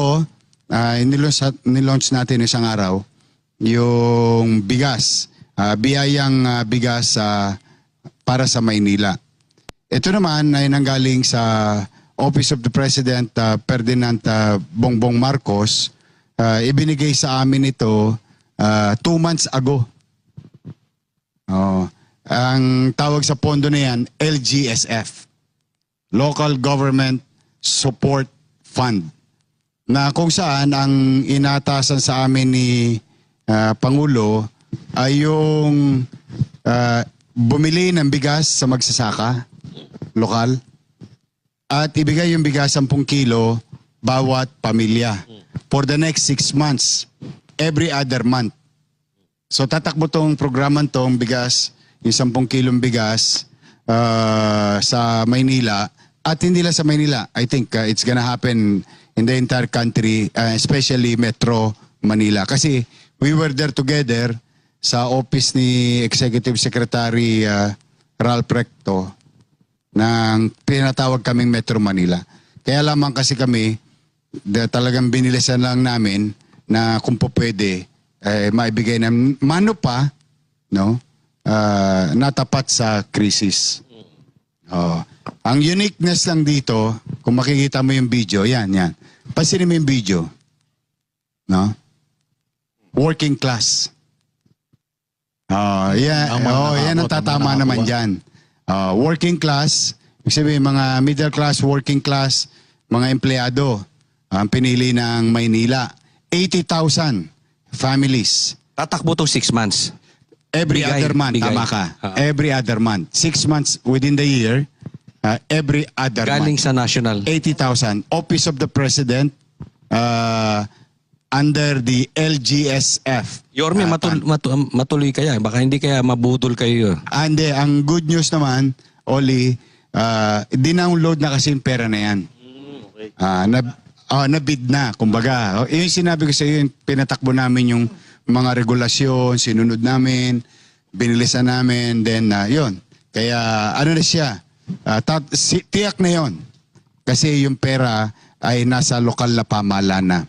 ito, nilaunch natin isang araw, yung bigas, biyayang bigas para sa Maynila. Ito naman ay nanggaling sa Office of the President Ferdinand Bongbong Marcos. Ibinigay sa amin ito 2 months ago. Ang tawag sa pondo na yan, LGSF, Local Government Support Fund, na kung saan ang inatasan sa amin ni Pangulo ay yung bumili ng bigas sa magsasaka, lokal, at ibigay yung bigas 10 kilo bawat pamilya for the next 6 months, every other month. So tatakbo tong programang tong bigas, yung 10 kilong bigas sa Maynila, at hindi lang sa Maynila. I think it's gonna happen in the entire country, especially Metro Manila. Kasi we were there together sa office ni Executive Secretary Ralph Recto ng pinatawag kaming Metro Manila. Kaya lamang kasi kami, talagang binilisan lang namin na kung po pwede, maibigay ng mano pa, no? Natapat sa krisis. Ang uniqueness lang dito, kung makikita mo yung video, yan. Pansinin mo yung video. No? Working class. Yan ang tatama naman dyan. Working class, ibig sabihin mga middle class, working class, mga empleyado, ang pinili ng Maynila. 80,000 families. Tatakbo to 6 months. Every other month, tama ka. Every other month. 6 months within the year, every other Galing month. sa national. 80,000. Office of the President, under the LGSF. Yorme, matuloy kaya. Baka hindi kaya mabudol kayo. Hindi, ang good news naman, Oli, dinownload na kasi yung pera na yan. Nabid na, kumbaga. Yung sinabi ko sa iyo, yung pinatakbo namin yung mga regulasyon, sinunod namin, binilisan namin, then yun. Kaya ano na siya, tiyak na yun. Kasi yung pera ay nasa lokal na pamahalaan na.